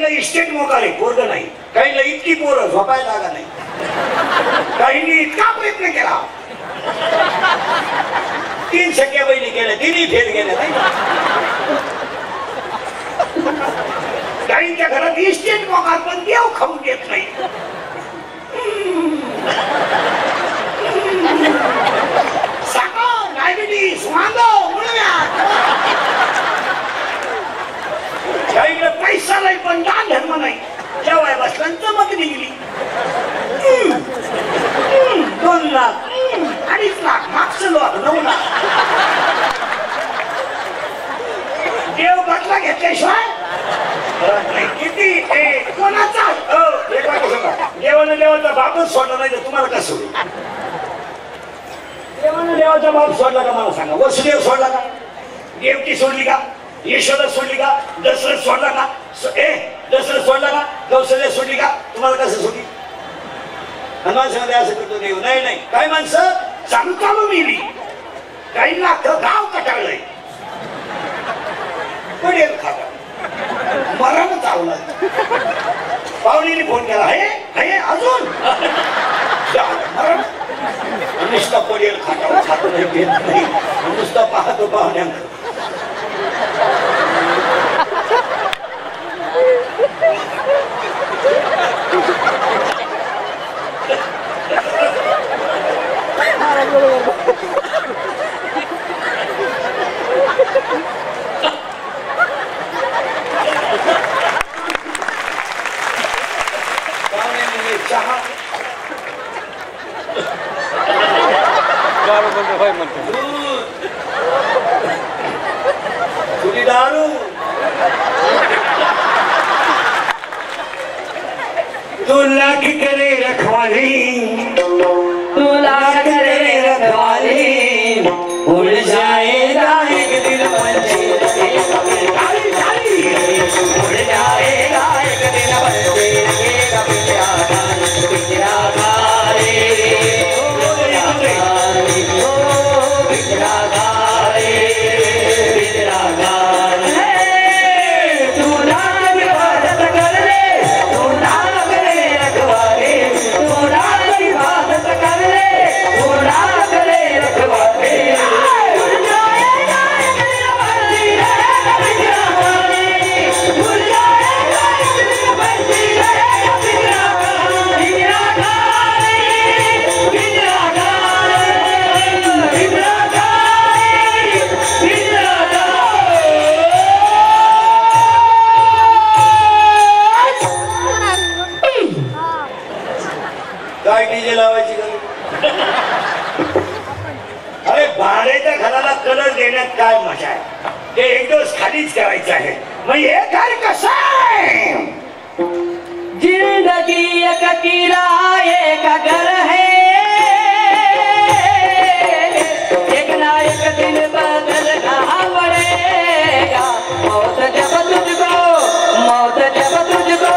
काहींना इस्टेट मोकाले पोरग नाही, काहींना इतकी पोरं झोपायला जागा नाही, काहींनी इतका प्रयत्न केला, 3 सख्या बहिणी केल्या, 3ही फेल गेल्या नाही. काहींच्या घरात इस्टेट मोकार पण देव खाऊन देत नाही. साखर, डायबिटीस, वांग, मुळव्या, काहीकडे पैसा नाही पण दान धर्म नाही. जेव्हा बसला चमक निघली. 2 लाख, 2.5 लाख, मागचं लोक 9 लाख. देव बदला घेतल्याशिवाय किती कोणाचा देवानं देवाचा बापच सोडला नाही तर तुम्हाला कसं होईल? देवानं देवाचा बाप सोडला का मला सांगा? वसुदेव सोडला का? देवकी सोडली का? यशोदा सोडली का? दशरथ सोडला का? दशरथ सोडला का? कौशल्य सोडली का? तुम्हाला कसं सोडली? माणसामध्ये असं करतो देव. नाही नाही, काय माणसं चालू मिली, काही लाख गाव कटाळलंय, पडेल खाता मरण चावला. पाहुणीने फोन केला, हे अजून मरण नुसता पडेल खाता खात नाही, घेत नाही, नुसता पाहतो पाहुण्यांना. दारू तू लाख करे रखवाली, तू लाख करे रखवाली, उड़ जाएगा एक दिन बंदे, उड़ जाएगा एक दिन बंदे, अरे भाड्याच्या घराला कलर देण्यात काय मजा आहे? ते एक दिवस खालीच करायचं आहे. मग हे घर कसं आहे? जिंदगी एक किराए का घर है, एक ना एक दिन बदलना पड़ेगा. मौत जब तुझको, मौत जब तुझको,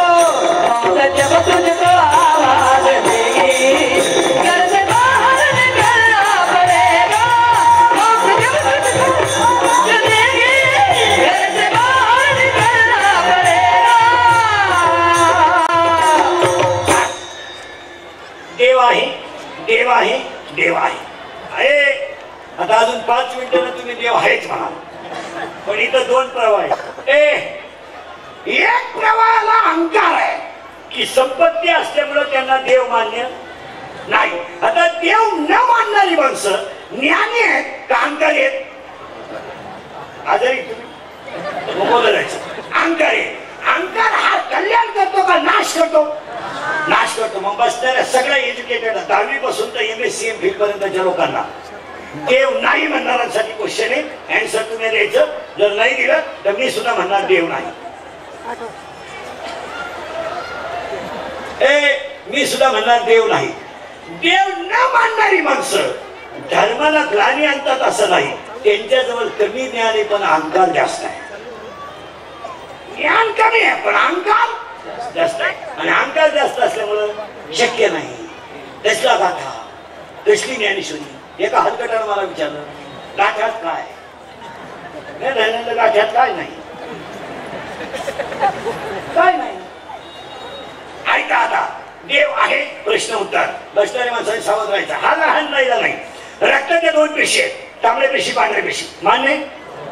मौत जब तुझको आवाज देगी, घर से बाहर निकलना पड़ेगा. मौत जब तुझको आवाज देगी, घर से बाहर निकलना पड़ेगा. देव आहे, देव आहे, देव आहे. आता अजून 5 मिनिटांना तुम्ही देव आहेच म्हणाल, पण इथं 2 प्रवाह आहेत. एक प्रवाहाला अहंकार आहे की संपत्ती असल्यामुळे त्यांना देव मान्य नाही. आता देव न मानणारी माणसं ज्ञानी आहेत का अहंकारी आहेत? आजारी तुम्ही बोलायचं अहंकारी. अहंकार हा कल्याण करतो का नाश करतो? नाश करतो. मग बसणाऱ्या सगळ्या एज्युकेटेड 10वी पासून तर MSc MPhil पर्यंतच्या लोकांना देव नाही म्हणणाऱ्यांसाठी क्वेश्चन आहे. आन्सर तुम्ही द्यायचं. जर नाही दिलं तर मी सुद्धा म्हणणार देव नाही. मी सुद्धा म्हणणार देव नाही. देव न मानणारी माणसं धर्माला ग्लानी आणतात असं नाही. त्यांच्याजवळ कमी ज्ञान आहे पण अहंकार जास्त आहे. ज्ञान कमी आहे पण अहंकार जास्त आहे. आणि अहंकार जास्त असल्यामुळं शक्य नाही. दसला गाठा, दसली ज्ञानेश्वरी. एका हलकटानं मला विचारलं गाठ्यात काय? गाठ्यात काय नाही. काय नाही. ऐका आता, देव आहे प्रश्न उत्तर. बसणाऱ्या माणसाने सावध राहायचा. हा लहान नाही. रक्ताच्या दोन पेशी आहेत, तांबड्या पेशी पांढऱ्या पेशी. मान्य?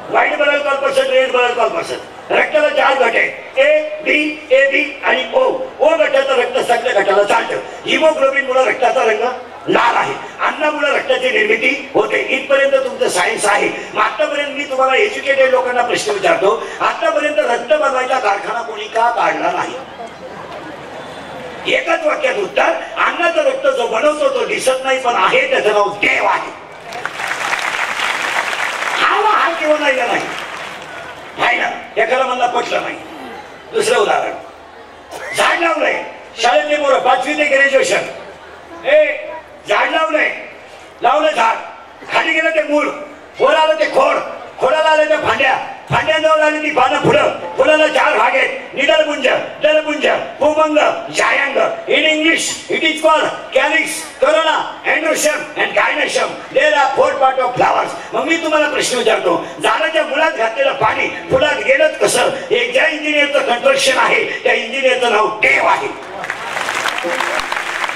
White blood corpus, red blood corpus. रक्ताला 4 गट आहेत, ए बी आणि ओ. ओ गटाचं रक्त सगळ्या गटाला चालतं. हिमोग्लोबिन मुळे रक्ताचा रंग लाल आहे. अन्नामुळे रक्ताची निर्मिती होते. इथपर्यंत तुमचं सायन्स आहे. आतापर्यंत मी तुम्हाला एज्युकेटेड लोकांना प्रश्न विचारतो, आतापर्यंत रक्त बनवायचा कारखाना कोणी का काढला नाही? एकच वाक्यात उत्तर, अन्नाचं रक्त जो बनवतो तो दिसत नाही पण आहे, त्याचं नाव देव आहे. हा किंवा नाही आहे ना, एखादा मला पटलं नाही. दुसरं उदाहरण, झाड लावलंय. शाळेतले पोरं 5वी ते ग्रॅज्युएशन, झाड लावलं झाड, खाली गेलं ते मूळ, वर आलं ते खोड, खोडाला आलं त्या फांद्याजवळ आली ती पानं, फुलाला 4 भाग आहेत, निडलपुंज, दलपुंज, पुमंग, जायांग. In English it is called calyx, corolla, androecium and gynoecium. There are 4 part of flowers. मग मी तुम्हाला प्रश्न विचारतो, झाडाच्या मुळात घातलेलं पाणी फुलात गेलंच कसं? हे ज्या इंजिनियरचं कन्स्ट्रक्शन आहे त्या इंजिनियरचं नाव देव आहे.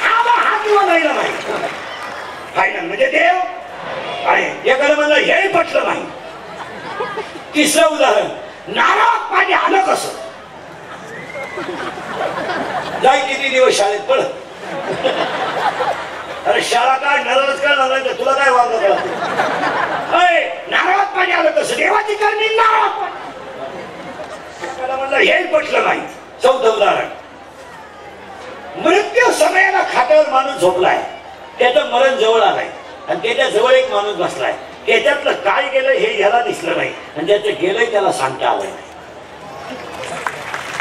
हा किंवा नाही फायनल म्हणजे देव आहे. एखादं म्हणलं हे पटलं नाही. तिसरं उदाहरण, नारळात पाणी आलं कसं? जाय किती दिवस शाळेत पड. अरे शाळा काय नारळच काय नाही, तुला काय वागलं कळत? नारळात पाणी आलं कसं? देवाची करणी नारळात पाणी. एखादा म्हणलं हे पटलं नाही. चौथं उदाहरण, मृत्यू समयाला खात्यावर माणूस झोपलाय, त्याचं मरण जवळ आलाय आणि त्याच्या जवळ एक माणूस बसलाय. त्याच्यातलं काय गेलं हे याला दिसलं नाही आणि ज्याचं गेलंय त्याला सांगता आलं नाही.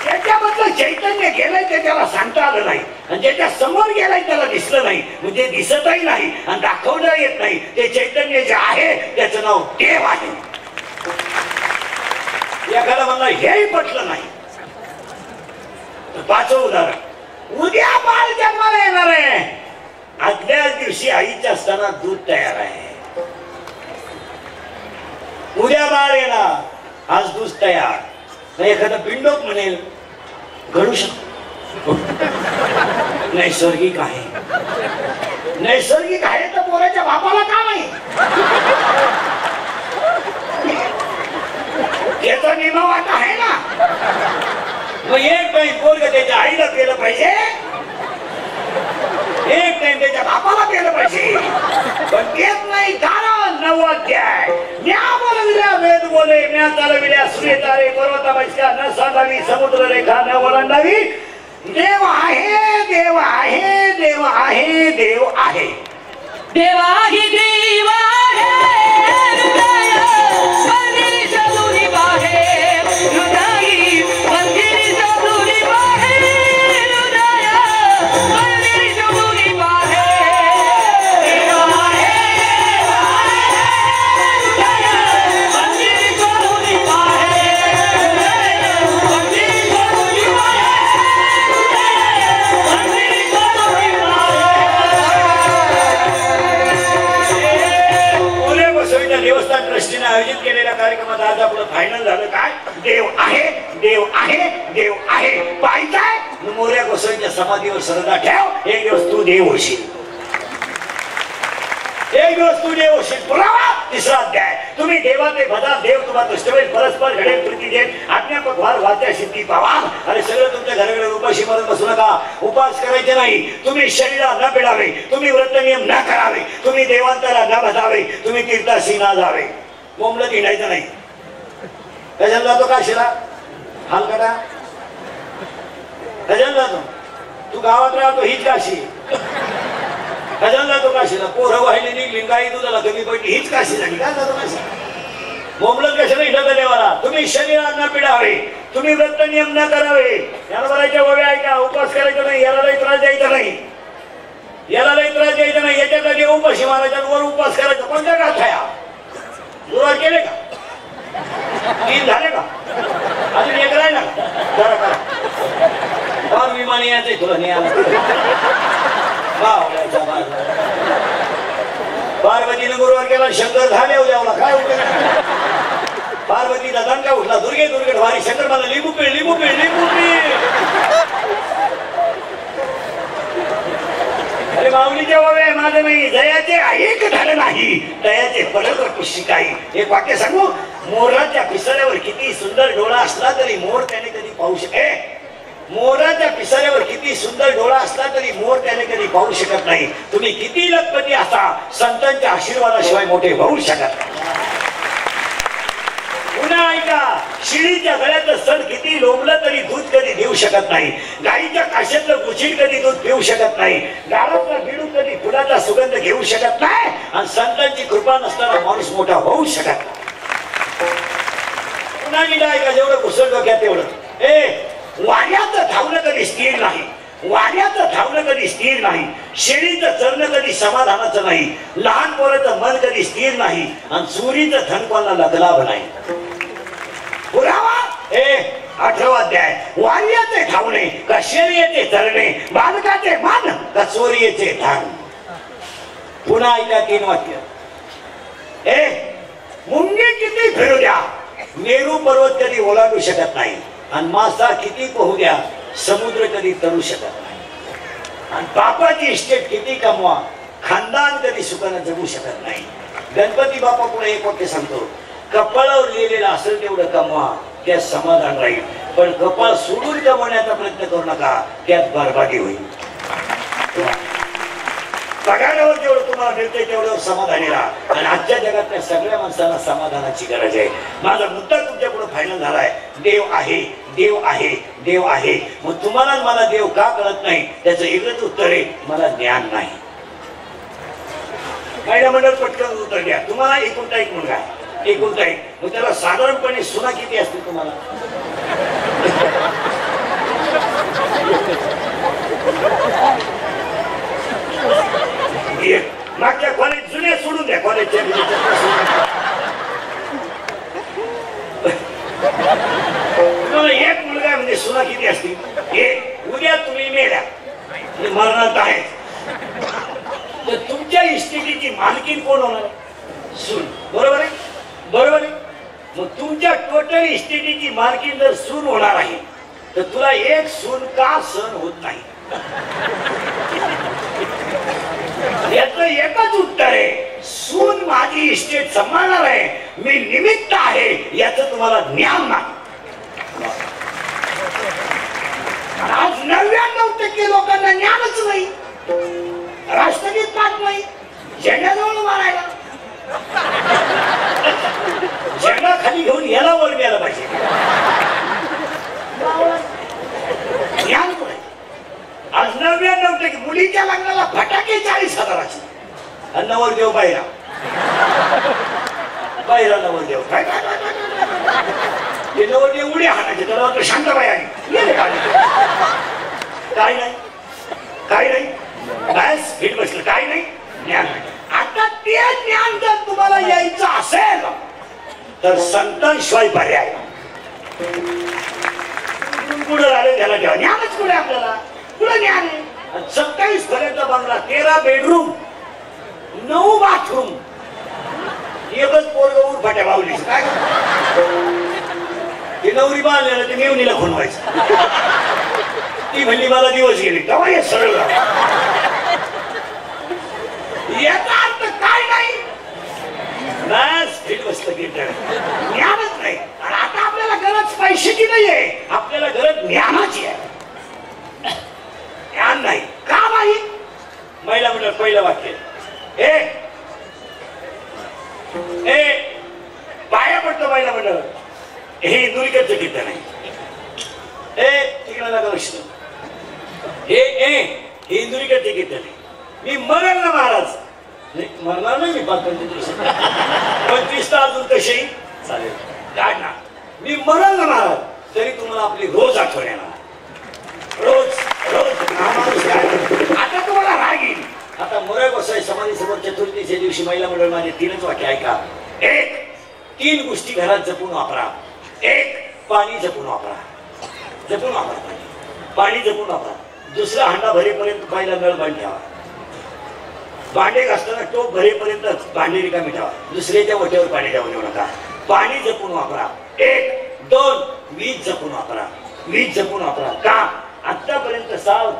त्याच्यामधलं चैतन्य गेलंय ते त्याला सांगता आलं नाही आणि ज्याच्या समोर गेलाय त्याला दिसलं नाही. म्हणजे दिसतही नाही आणि दाखवता येत नाही. ते चैतन्य जे आहे त्याचं नाव देव आहे. एखादा म्हणला हेही पटलं नाही. 5वं उदाहरण, उद्या बाळ जन्माला येणार आहे, आदल्याच दिवशी आईच्या असताना दूध तयार आहे. उद्या बाळ येणार, आज दूध तयार. एखादा पिंडोक म्हणेल घडू शकतो. नैसर्गिक आहे. नैसर्गिक आहे तर पोराच्या बापाला का नाही? त्याचा नियम वाटा आहे ना. मग एक टाइम पोरग त्याच्या आईला केलं पाहिजे, एक टाइम त्याच्या बापाला केलं पाहिजे. पण तेच नाही. कारण 9 अध्याय, म्या बोलविल्या वेद बोले, म्या चालविल्या सूर्य तारे, पर्वता बसल्या न सांगावी, समुद्र रेखा न ओलांडावी. देव आहे, देव आहे, देव आहे, देव आहे. देव आहे, देव आहे. आयोजित केलेल्या कार्यक्रमात आज आपलं फायनल झालं काय? देव आहे, देव आहे, देव आहे. पाहिजे मोऱ्या गोसावीच्या समाधीवर श्रद्धा ठेव. एक दिवस तू देव होशील. एक दिवस तू देव होशील. पुरावा 3रा अध्याय, तुम्ही देवाचे भजा, देव तुम्हाला तुष्ट होईल, परस्पर घडेल प्रीती देत, आज्ञापक व्हाल, वाच्या सिद्धी पावा. अरे सगळं तुमच्या घराकडे उपाशी मरत बसू नका. उपास करायचे नाही. तुम्ही शरीराला न पिडावे, तुम्ही व्रत नियम न करावे, तुम्ही देवांतरा न भजावे, तुम्ही तीर्थाशी न जावे. बोंबलं हिंडायचं नाही. कशाला जातो काशीला? हालकटा कशाला जातो? तू गावात राहतो हीच काशी. कशाला जातो काशीला? पोरं वाहिली निघली, गाई दुधाला कमी पडली, हीच काशी झाली. काय जातो काशी? बोंबलं कशाला हिंडत देवाला? तुम्ही शरीरात न पिडावे, तुम्ही व्रत नियम न करावे. याला बरायच्या वगैरे ऐका. उपास करायचा नाही, याला लई त्रास द्यायचा नाही, याला लई त्रास द्यायचा नाही. याच्यात देव उपाशी मारायचा, वर उपास करायचा. कोणत्या गाठया गुरुवार केले का? 3 झाले का? अजून एक राहिला जरा करा. फार विमान यायचंय तुला नाही आला. पार्वतीने गुरुवार केला, शंकर झाले उद्यावला. काय उपयोग? पार्वतीचा दणका उठला, दुर्गे दुर्गे वारी शंकर मला लिंबू पिळ लिंबू पिळ लिंबू पिळ. अरे माऊलीचे बाबे माझं नाही, दयाचे एक झालं नाही, दयाचे परत शिकाई. एक वाक्य सांगू, मोराच्या पिसाऱ्यावर किती सुंदर डोळा असला तरी मोर त्याने कधी पाहू शके. मोराच्या पिसाऱ्यावर किती सुंदर डोळा असला तरी मोर त्याने कधी पाहू शकत नाही. तुम्ही किती लखपती असा, संतांच्या आशीर्वादाशिवाय मोठे होऊ शकत नाही. पुन्हा ऐका, शिळीच्या गळ्याचं सण किती लोंबलं तरी दूध कधी देऊ शकत नाही. गाईच्या काशेतलं गुचिड कधी दूध देऊ शकत नाही. दारातला बिडू कधी फुलाचा सुगंध घेऊ शकत नाही. आणि संतांची कृपा नसताना माणूस मोठा होऊ शकत नाही. पुन्हा मी ऐका, जेवढं घुसळ डोक्यात तेवढं. वाऱ्याचं धावणं कधी स्थिर नाही, वाऱ्याचं धावणं कधी स्थिर नाही. शेळीचं चरणं कधी समाधानाचं नाही. लहान पोराचं मन कधी स्थिर नाही. आणि चोरीचं धन कोणाला लगलाभ नाही. पुरावा 18वा अध्याय. वाऱ्याचे धावणे का शेळीचे चरणे, बालकाचे मान का चोरीचे धन. पुन्हा ऐका 3 वाक्य. मुंगी किती फिरू द्या, मेरू पर्वत कधी ओलांडू शकत नाही. आणि मासा किती पोहू द्या, समुद्र कधी तरू शकत नाही. आणि बापाची इस्टेट किती कमवा, खानदान कधी सुखानं जगू शकत नाही. गणपती बापा पुढे एक वाक्य सांगतो, कपाळावर लिहिलेलं असेल तेवढं कमवा, त्यात समाधान राहील. पण कपाळ सोडून कमवण्याचा प्रयत्न करू नका, त्यात बरबादी होईल. पगारावर जेवढं तुम्हाला मिळते तेवढ्यावर समाधानी राहा. आणि आजच्या जगातल्या सगळ्या माणसांना समाधानाची गरज आहे. माझा मुद्दा तुमच्या पुढे फायनल झालाय. देव आहे, देव आहे, देव आहे. मग तुम्हाला मला देव का कळत नाही, त्याचं एकच उत्तर आहे, मला ज्ञान नाही. महिला मंडळ पटकन उत्तर द्या. तुम्हाला एकुलता एक मुलगा आहे, एकुलता एक. मग त्याला साधारणपणे सुना किती असते तुम्हाला? मागच्या कॉलेज जुने सोडून द्या, कॉलेजच्या एक मुलगा म्हणजे सुना किती असतील? उद्या तुम्ही मेल्या, मरणात आहे, तर तुमच्या इस्टेटीची मालकीन कोण होणार? सून. बरोबर आहे, बरोबर आहे. मग तुमच्या टोटल इस्टेटीची मालकीन जर सून होणार आहे, तर तुला एक सून का सहन होत नाही? याचं एकच उत्तर आहे, सून माझी इस्टेट सांभाळणार आहे, मी निमित्त आहे, याचं तुम्हाला ज्ञान नाही. आज 99% लोकांना ज्ञानच नाही. राष्ट्रगीत पाठ नाही, झेंड्याजवळ मारायला, झेंडा खाली घेऊन याला वर द्यायला पाहिजे. ज्ञान कुठे? आज 99% मुलीच्या लग्नाला फटाके 40,000चे. आणि नवरदेव बाहेर, बाहेर नवरदेव काय ते नवरदेव उडी हाणायचे, त्याला वाटतं शांताबाई आली, काय नाही, काय नाही, बस हिट बसलं, काय नाही, ज्ञान नाही. आता ते ज्ञान जर तुम्हाला यायचं असेल तर संतांशिवाय पर्याय. पुढे झाले त्याला ठेवा, ज्ञानच पुढे आपल्याला, पुढे ज्ञान आहे. 27 पर्यंत बंगला, 13 बेडरूम, 9 बाथरूम, एकच पोरग उर फाट्या बावली. काय ते नवरी बांधलेलं ते मेवणीला खुणवायचं. ती म्हणली मला दिवस गेली, तेव्हा हे सरळ याचा अर्थ काय नाही, बस फिट बसलं की ज्ञानच नाही. आणि आता आपल्याला गरज पैशाची नाहीये, आपल्याला गरज ज्ञानाची आहे. ज्ञान नाही का नाही? महिला मंडळ पहिलं वाक्य, पाया पडतो महिला मंडळ. हे हिंदुलीकडचं कीर्तन आहे. तिकडे नका लक्ष. हे हिंदुलीकडचे कीर्तन आहे. मी मरण ना महाराज, मरणार नाही मी 25 तास अजून कशी चालेल काढणार. मी मरण ना महाराज, तरी तुम्हाला आपली रोज आठवण येणार, रोज रोज. आता तुम्हाला राग येईल. आता मोरळ गोसाई समाधी समोर चतुर्थीच्या दिवशी महिला मंडळ माझे 3च वाक्य ऐका. 1, 3 गोष्टी घरात जपून वापरा. 1, पाणी जपून वापरा, जपून वापरा, पाणी जपून वापरा. दुसरा हांडा भरेपर्यंत पहिला नळ बंद ठेवा. भांडे घासताना टोप भरेपर्यंत भांडे रिकामी ठेवा. दुसऱ्याच्या वट्यावर पाणी ठेवू नका. पाणी जपून वापरा. 1 2 वीज जपून वापरा. वीज जपून वापरा. का आतापर्यंत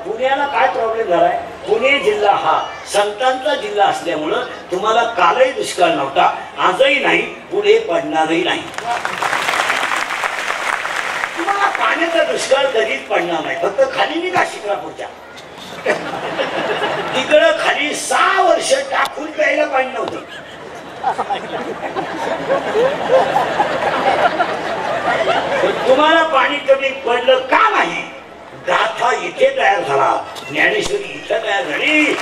पुण्याला काय प्रॉब्लेम झालाय? पुणे जिल्हा हा संतांचा जिल्हा असल्यामुळं तुम्हाला कालही दुष्काळ नव्हता, आजही नाही, पुढे पडणारही नाही. तुम्हाला पाण्याचा दुष्काळ कधीच पडणार नाही. फक्त खाली निघा शिक्रापूरच्या तिकडं खाली 6 वर्ष टाकून प्यायला पाणी नव्हतं. तुम्हाला पाणी कमी पडलं का नाही? गाथा इथे तयार झाला, ज्ञानेश्वरी इथं तयार झाली,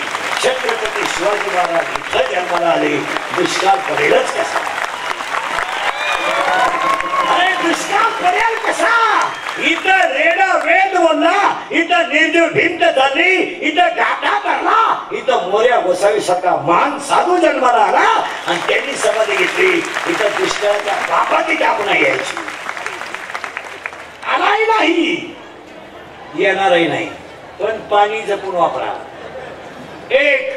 छत्रपती शिवाजी महाराज इथं जन्माला आले. दुष्काळ पडेलच कसा? अरे दुष्काळ पडेल कसा? इथं रेड वेद बोलला, इथं निर्जीव भिंत झाली, इथं गाठा धरला, इथं मोर्या गोसावी सारखा मान साधू जन्माला आला आणि त्यांनी समाधी घेतली. इथं दुष्काळाच्या बापाची जाप नाही यायची, आलाही नाही, येणारही नाही. पण पाणी जपून वापरा. 1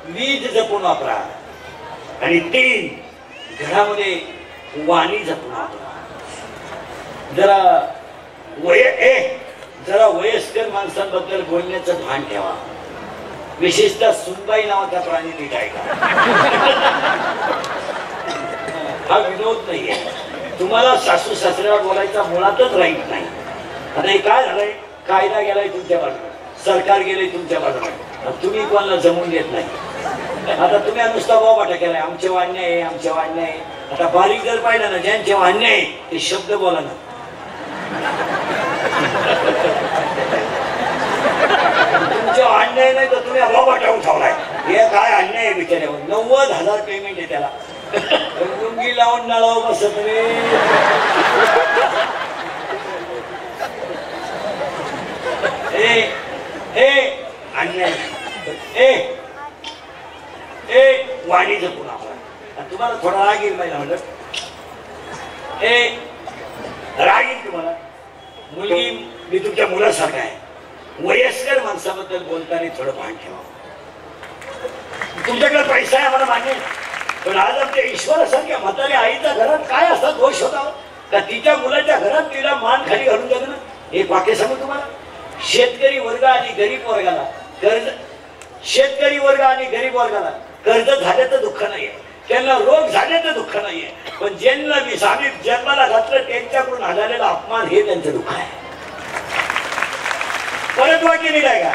वीज जपून वापरा. आणि 3 घरामध्ये वाणी जपून वापरा. जरा वयस्कर माणसांबद्दल बोलण्याचं भान ठेवा. विशेषतः सुनबाई नावाचा प्राणी नीट ऐका. हा विनोद नाहीये. तुम्हाला सासू सासऱ्याला बोलायचा मुळातच राईट नाही. आता हे काय झालंय? कायदा गेलाय तुमच्या बाजूला, सरकार गेलंय तुमच्या बाजूला, तुम्ही कोणाला जमून देत नाही. आता तुम्ही नुसता बाबाटा केलाय, आमचे वाण्य आहे, आमचे वाण्य आहे. आता बारीक जर पाहिलं ना, ज्यांचे वाण्य आहे ते शब्द बोला ना. तुमच्या अन्याय नाही तर तुम्ही बाबाटा उठवलाय. हे काय अन्याय आहे बिचाऱ्यावर. 90,000 पेमेंट आहे त्याला. लुंगी लावून नळाव बसत रे. वाणी जपून वापरा. तुम्हाला थोडा राग येईल पाहिजे म्हणलं. राग येईल तुम्हाला. मुलगी मी तुमच्या मुलासारखा आहे. वयस्कर माणसाबद्दल बोलताना थोडं भान ठेवा. तुमच्याकडे पैसा आहे मला मान्य, पण आज आमच्या ईश्वरासारख्या म्हाताऱ्या आईच्या घरात काय असा दोष होता का तिच्या मुलाच्या घरात तिला मान खाली घालून जाणं. एक वाक्य सांगू तुम्हाला. शेतकरी वर्ग आणि गरीब वर्गाला कर्ज, शेतकरी वर्ग आणि गरीब वर्गाला कर्ज झाल्याचं दुःख नाहीये, त्यांना रोग झाल्याचं दुःख नाहीये, पण ज्यांना विसामीत जन्माला घातलं त्यांच्याकडून झालेला अपमान हे त्यांचं दुःख आहे. परत वाक्य निघाय का?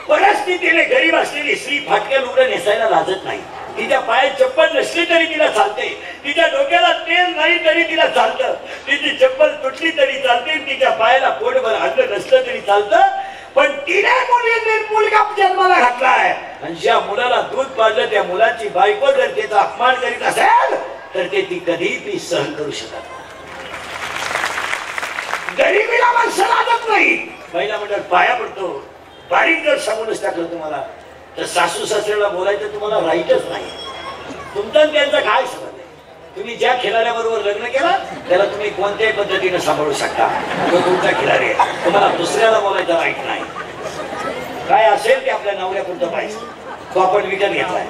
परिस्थितीने गरीब असलेली स्त्री फाटक्या लुगडं नेसायला लाजत नाही. तिच्या पायात चप्पल नसली तरी तिला चालते, तिच्या डोक्याला तेल नाही तरी तिला चालतं, तिची चप्पल तुटली तरी चालते, तिच्या पायाला पोटभर अन्न नसलं तरी चालतं. पण तिने मुलगा जन्माला घातलाय आणि ज्या मुलाला दूध पाजलं त्या मुलाची बायको जर त्याचा अपमान करीत असेल तर ते ती कधीही सहन करू शकत नाही. गरीबीला माणसं लागत नाही. पहिला म्हणतात पाया पडतो. बारीक जर सांगूनच टाकलं तुम्हाला तर सासू सासऱ्याला बोलायचं तुम्हाला राईटच नाही. तुमचा त्यांचा काय संबंध आहे? तुम्ही ज्या खिलाऱ्याबरोबर लग्न केलं त्याला तुम्ही कोणत्याही पद्धतीने सांभाळू शकता, तो तुमचा खिलारी आहे. तुम्हाला दुसऱ्याला बोलायचा राईट नाही. काय असेल ते आपल्या नवऱ्यापुरतं पाहिजे. तो आपण विकत घेतलाय,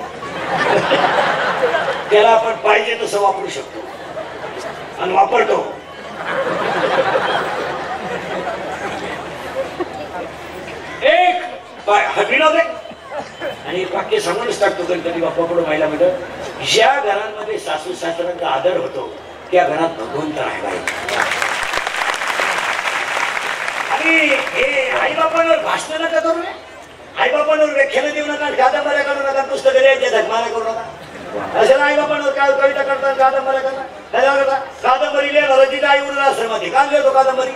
त्याला आपण पाहिजे तसं वापरू शकतो आणि वापरतो. एक विनोद आहे आणि एक वाक्य सांगूनच टाकतो कधी बाप्पाकडे महिला मिळत. ज्या घरांमध्ये सासू सासऱ्यांचा आदर होतो त्या घरात भगवंत राहिला. आणि हे आई बापांवर भाषण नका करू नये, आई बापांवर व्याख्यान देऊ नका, कादंबऱ्या करू नका, पुस्तकं द्यायचे धगमाऱ्या करू नका. अशा आई बापांवर काय कविता करतात, कादंबऱ्या करतात. कादंबरी लिहायला रचिता आई उडला आश्रमात का लिहितो कादंबरी?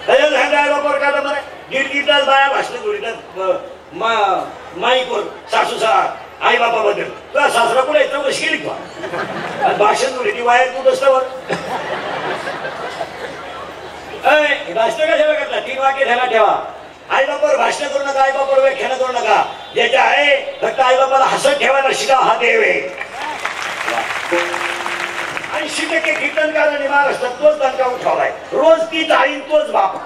आई बापावर कादंबऱ्या 1.5 तास बाया भाषण जोडतात माईकवर सासू आई बापाबद्दल. तुला सासरा कुठे चौकशी केली का? भाषण जोडी ती वायर तू रस्त्यावर भाषण कशाला करता? 3 वाक्य ध्यानात ठेवा. आई बापावर भाषण करू नका, आई बापावर व्याख्यान करू नका. ज्याच्या आहे फक्त आई बापाला हसत ठेवायला शिका, हा देव आहे. 80% कीर्तनकार महाराष्ट्रात तोच दणका उठवलाय. रोज तीच आई तोच बाप.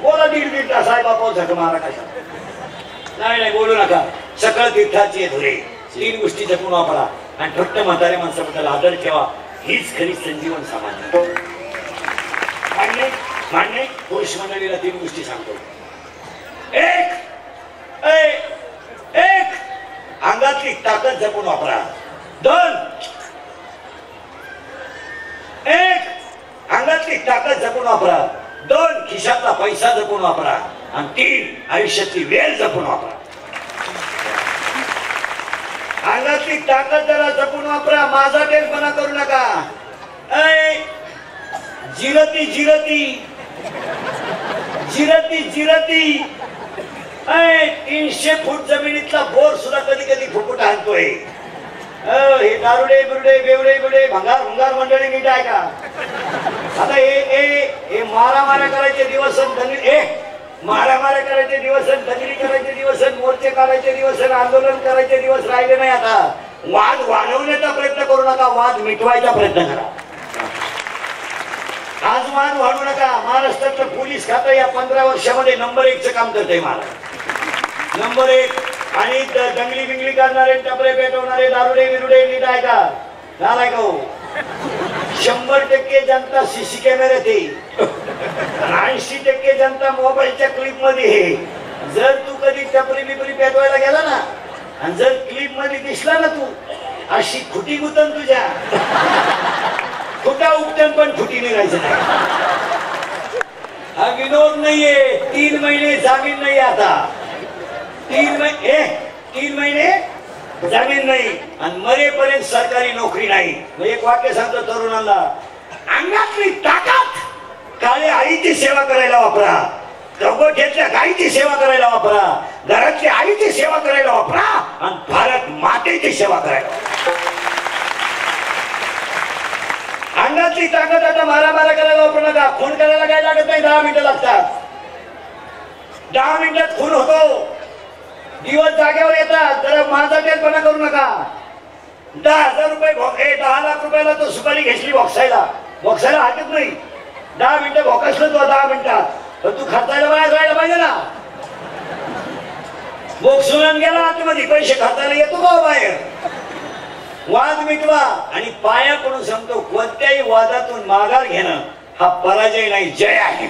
बोला 1.5 तास आई बापावर झक मारा कशा? नाही बोलू नका. सकळ तीर्थाची धुरे 3 गोष्टी जपून वापरा. आणि फक्त म्हाताऱ्या माणसाबद्दल आदर ठेवा, हीच खरी संजीवन समाज. मान्य पुरुष मंडळीला 3 गोष्टी सांगतो. एक अंगातली ताकद जपून वापरा. 2 अंगातली ताकद जपून वापरा. 2 खिशातला पैसा जपून वापरा. आणि 3 आयुष्यातली वेळ जपून वापरा. अंगातली ताकद जरा जपून वापरा, माझा टेलपणा करू नका. जिरती जिरती जिरती जिरती 300 फूट जमिनीतला बोर सुद्धा कधी कधी फुफुट आणतोय. हे दारुडे बिरुडे बेवडे बिवडे भंगार भंगार मंडळी नीट आहे का? आता हे मारामाऱ्या करायचे दिवस, मारामाऱ्या करायचे दिवस, दंगली करायचे दिवस, मोर्चे काढायचे दिवस, आंदोलन करायचे दिवस राहिले नाही. आता वाद वाढवण्याचा प्रयत्न करू नका, वाद मिटवायचा प्रयत्न करा. आज वाद वाढवू नका. महाराष्ट्रातलं पोलीस खातं या 15 वर्षामध्ये नंबर 1चं काम करतंय महाराज. नंबर 1. आणि दंगली बिंगली करणारे, टपरे पेटवणारे, दारुडे बिरुडे नीट आहे का? झालाय का हो? 100% जनता सीसी कॅमेऱ्यात आहे, 80% जनता मोबाईलच्या क्लिप मध्ये. जर तू कधी टपरी बिपरी पेटवायला गेला ना आणि जर क्लिप मध्ये दिसला ना तू, अशी खुटी गुतन तुझ्या, खुटा उपटन पण खुटी निघायचं नाही. हा विनोद नाहीये. 3 महिने जामीन नाही. आता 3 महिने जामीन नाही आणि मरेपर्यंत सरकारी नोकरी नाही. एक वाक्य सांगतो तरुणांना, अंगातली ताकद काळ्या आईची सेवा करायला वापरा, गवठ्यातल्या गाईची सेवा करायला वापरा, घरातल्या आईची सेवा करायला वापरा आणि भारत मातेची सेवा करायला. अंगातली ताकद आता मारामारा करायला वापरू नका. खून करायला काय लागत नाही, 10 मिनिटं लागतात. 10 मिनिटात खून होतो. दिवस जागेवर येतात. जरा माझा टेलपणा करू नका. 10,000 रुपये 10 लाख रुपयाला तो सुपारी घेतली बॉक्सायला हरकत नाही. 10 मिनिटं भोकासलं तो 10 मिनिटात, पण तू खर्चायला बाहेर राहायला पाहिजे ना. बोक्सुन गेला आतमध्ये, पैसे खर्चायला येतो का बाहेर? वाद मिटवा. आणि पाया पडून सांगतो, कोणत्याही वादातून माघार घेणं हा पराजय नाही, जय आहे.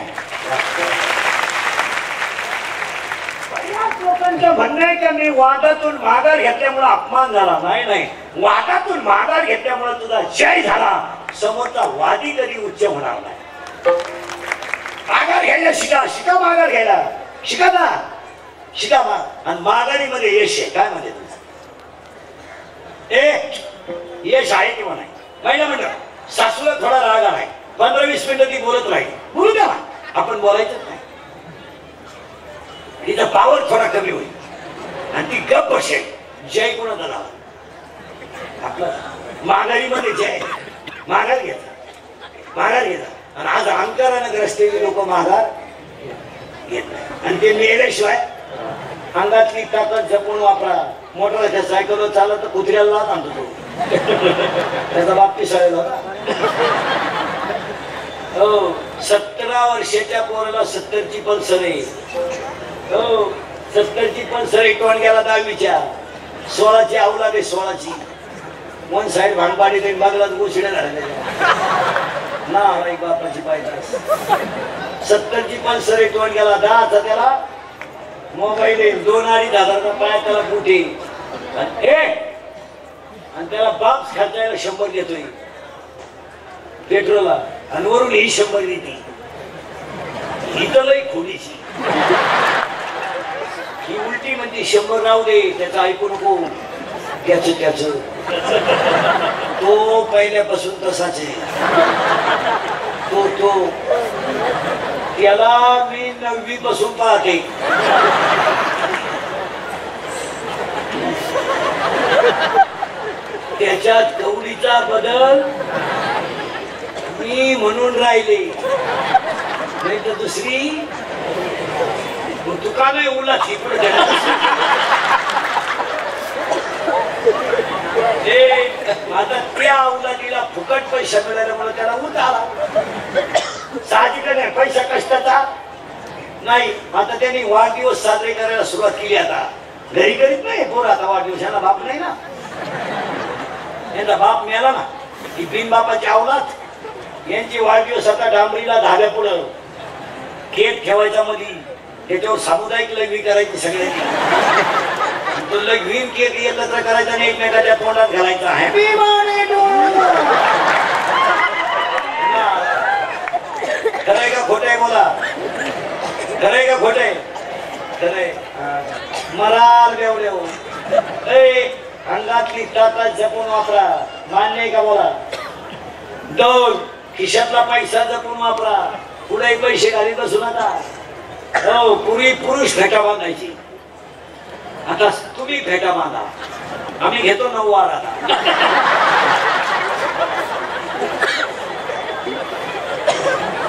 लोकांचं म्हणणं आहे का मी वादातून माघार घेतल्यामुळे अपमान झाला. नाही, वादातून माघार घेतल्यामुळे तुझा जय झाला. समोरचा वादी कधी उच्च होणार नाही. माघार घ्यायला शिका माघार घ्यायला शिका ना, शिका. आणि माघारीमध्ये यश आहे. काय म्हणजे तुझं यश आहे किंवा नाही? महिला म्हणलं सासूला थोडा राग आहे, 15-20 मिनिटं ती बोलत राहील, बोलू द्या, आपण बोलायचंच नाही. तिचा पावर थोडा कमी होईल आणि ती गप्प बसेल. जय कोणाचा झाला? आपला. माघारीमध्ये जय. माघार घ्यायचा आणि आज अहंकारानं ग्रस्तेली लोक माघार घेत नाही. आणि ते मेल्याशिवाय अंगातली ताकद जपून वापरा. मोटरच्या सायकलवर चालत तर कुत्र्याला लाच आणतो तो. त्याचा बाप शाळेला होता. हो, 17 वर्षाच्या पोराला 70ची पल्सर आहे. हो, 70ची पल्सर इटवण गेला 10वीच्या. 16ची अवलाद आहे, 16ची. 1 साईड भांडपाडी देऊन बागलाच गोशिड्या झाल्या ना. बापाची पायदास. 70ची पल्सर इटवण गेला 10चा त्याला मोबाईल आहे, 2-2.5 हजाराचा पाय त्याला कुठे. आणि त्याला बाप खर्चायला 100 देतोय पेट्रोलला, आणि वरून ही 100 देते. ही तर लई खोलीची. ही उलटी म्हणजे 100 राहू दे, त्याचं ऐकू नको. त्याच तो पहिल्यापासून तसाच आहे. तो त्याला मी 9वी पासून पाहते. त्याच्यात कवडीचा बदल मी म्हणून राहिले, नाही तर दुसरी तुका नाही उलाची. आता त्या उलाटीला फुकट पैसा मिळाल्यामुळे त्याला उत आला. साहजिक नाही, पैसा कष्टाचा नाही. आता त्यांनी वाढदिवस साजरे करायला सुरुवात केली. आता घरी करीत नाही पोर. आता वाढदिवसाला बाप नाही ना. यांचा बाप मिळाला ना, ही बिन बापाची अवलाद. यांची वाढदिवस आता डांबरीला धाब्या पुढं केक ठेवायचा मध्ये, त्याच्यावर सामुदायिक लग्वी करायची सगळ्यांची. तो लग्वीन केक एकत्र करायचा आणि एकमेकाच्या तोंडात घालायचा. Happy birthday to. खरंय का खोटंय बोला, खरंय का खोटंय? खरंय. मराल बेवड्या अंगातली ताकद जपून वापरा. मान्य आहे का बोला? दोन खिशातला पैसा जपून वापरा. पुढे पैसे घाली बसू नका. हो, पूर्वी पुरुष फेटा बांधायची, आता तुम्ही फेटा बांधा. आम्ही घेतो 9 वार. आता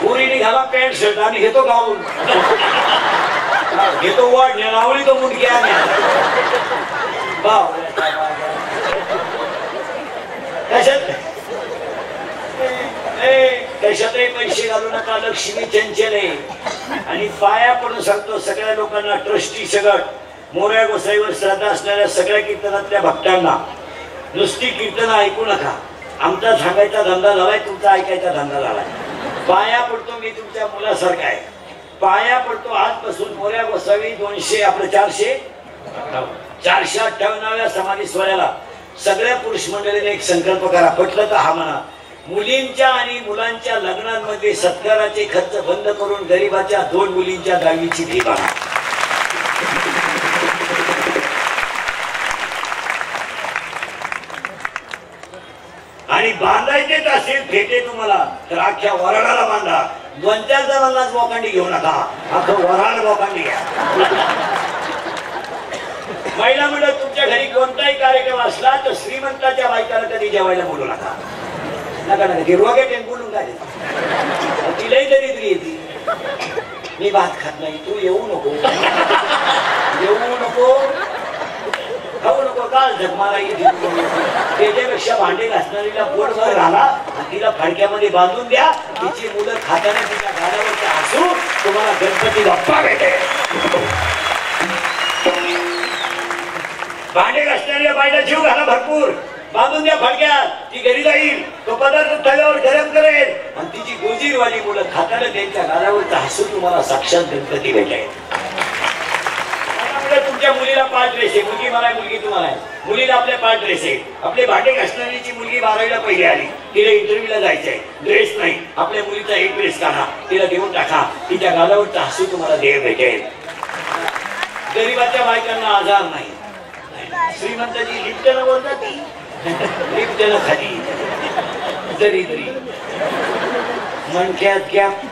पुरीने घाला पॅन्ट शर्ट, आम्ही घेतो गाऊन. घेतो वाढ नावली तो मुंडकी. कशातही पैसे घालू नका. लक्ष्मी चंचल आहे. आणि पाया पडून सांगतो सगळ्या लोकांना, ट्रस्टी सगळ मोऱ्या गोसाईवर श्रद्धा असणाऱ्या सगळ्या कीर्तनातल्या भक्तांना, नुसती कीर्तन ऐकू नका. आमचा सांगायचा धंदा झालाय, तुमचा ऐकायचा धंदा झालाय. पाया पडतो, मी तुमच्या मुलासारखा आहे. पाया पडतो आजपासून मोऱ्या गोसावी 200 आपलं 458व्या समाधी सोहळ्याला सगळ्या पुरुष मंडळीने एक संकल्प करा. पटलं तर हा म्हणा. मुलींच्या आणि मुलांच्या लग्नांमध्ये सत्काराचे खर्च बंद करून गरीबाच्या 2 मुलींच्या दहावीची फी भरा. आणि बांधायचेच असेल फेटे तुम्हाला तर अख्ख्या वराडाला बांधा. 2-4 जणांनाच बोकांडी घेऊ नका, अख्खं वराड बोकांडी घ्या. महिला मंडळ तुमच्या घरी कोणताही कार्यक्रम असला तर श्रीमंताच्या बायकाला कधी जेवायला बोलू नका. नका नका, ती रोगे टेम्पोलून काय तिलाही दरिद्री येते. मी भात खात नाही, तू येऊ नको, येऊ नको, खाऊ नको. काल जगमाला त्याच्यापेक्षा भांडे घासणारीला पोटभर घाला, तिला फडक्यामध्ये बांधून द्या. तिची मुलं खाताना तिच्या गाड्यावरती हसू, तुम्हाला गणपती बाप्पा भेटेल. भांडे घासणाऱ्या बाईला जीव घाला भरपूर, बांधून द्या फडक्यात. ती घरी जाईल, तो पदार्थ तव्यावर गरम करेल आणि तिची गोजीरवाली मुलं खाताना त्यांच्या गाड्यावरचा हसू तुम्हाला साक्षात गणपती भेटेल. तुमच्या मुलीला 5 ड्रेस आहे, मुलगी मला मुलगी तुम्हाला आहे. मुलीला आपल्या 5 ड्रेस आहे. आपले भांडे घासणारीची मुलगी 12वीला पहिली आली, तिला इंटरव्ह्यूला जायचंय, ड्रेस नाही. आपल्या मुलीचा 1 ड्रेस काढा, तिला देऊन टाका. तिच्या गालावरचा हसू तुम्हाला देव भेटेल. गरीबाच्या बायकांना आजार नाही. श्रीमंताची लिफ्टनं बोलतात, ती लिफ्टनं खाली दरिद्री मणक्यात गॅप,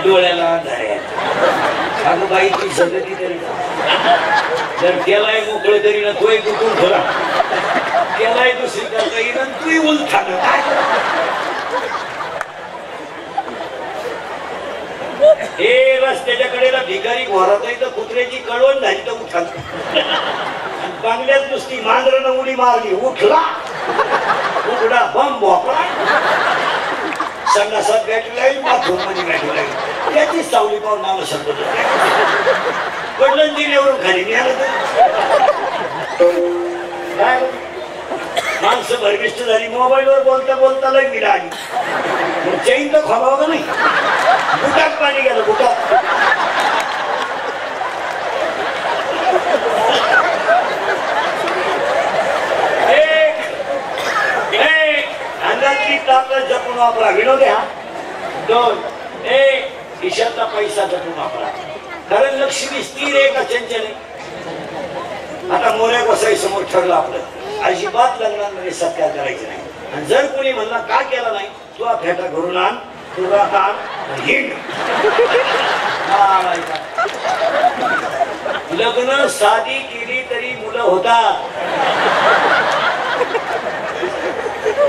डोळ्याला अंधाऱ्यात. अगं बाई ती सगळी तरी जर त्यालाही मोकळं तरी ना, तोही कुठून ठेवला, त्यालाही दुसरी करता येईल, तूही उलथा. हे रस्त्याच्या कडेला भिकारी घोरात तर कुत्र्याची कळवण झाली तर उठा. बांगल्यात नुसती मांजरानं उडी मारली, उठला, उघडा बम भोपळा. संडासात बॅटरी लागली, बाथरूम मध्ये बॅटरी लागली. त्याची सावली पाहून नाव समजत पडलं जिल्ह्यावरून खाली मिळालं काय. माणसं भरमिष्ट झाली, मोबाईलवर बोलता बोलता लग आली. चैन तर खोलावं नाही, बुटात पाणी गेलं, बुटात. अंगातली ताकद जपून वापरा. विनोद हा. 2 खिशातला पैसा जपून वापरा. कारण लक्ष्मी स्थिर आहे का चंचल आहे. आता मोऱ्या गोसाई समोर ठरलं आपलं, अजिबात लग्नांमध्ये सत्कार करायचे नाही. आणि जर कोणी म्हणला का केला नाही, तुला फेटा घरून आण, तुला आण, हिंड. लग्न साधी केली तरी मुलं होतात.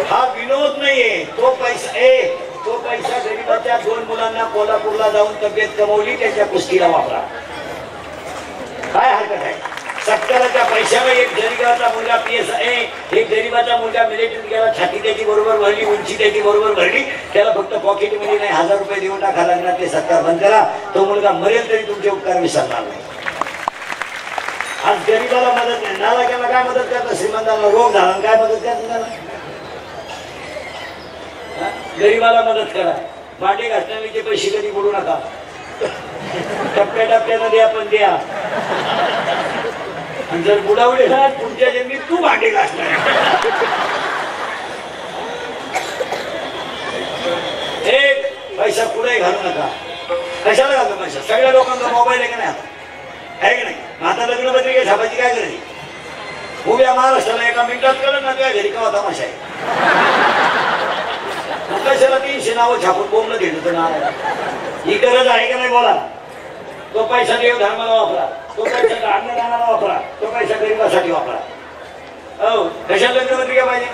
हा विनोद नाहीये. तो पैसा गरीबाच्या 2 मुलांना कोल्हापूरला जाऊन तब्येत कमवली, त्याच्या कुस्तीला वापरा. काय हरकत आहे. सत्काराच्या पैशाला एक गरीबाचा मुलगा PSI, एक गरीबाचा मुलगा मिलिटरीत गेला, छाती त्याची बरोबर भरली, उंची त्याची बरोबर भरली, त्याला फक्त पॉकेटमध्ये नाही 1000 रुपये देऊन टाका. लागणार ते सत्कार बंद करा. तो मुलगा मरेल तरी तुमचे उपकार विसरणार नाही. आज गरीबाला मदत नाही, नाला गेला काय मदत करता श्रीमंतांना रोग झाला काय मदत करता त्याला गरीबाला मदत करा भांडे घासण्याचे पैसे कधी बोलू नका टप्प्याटप्प्यानं द्या पण द्या जर बुडावले ना पुढच्या जन्मी तू भांडे घासणार एक पैसा पुढे घालू नका कशाला घालतो पैसा सगळ्या लोकांचा मोबाईल आहे का नाही आता आहे की नाही आता लग्नपत्रिका छापायची काय गरज उभ्या महाराष्ट्राला एका मिनिटात कळलं ना तुझ्या घरी का तमाशा आहे कशाला 300 नावं छापून बोंबलं घेतो ना ही गरज आहे का नाही बोला तो पैसा देव धर्माला वापरा तो पैसा अन्नदानाला वापरा तो पैसा गरिबासाठी वापरा हो कशाला लग्नपत्रिका पाहिजे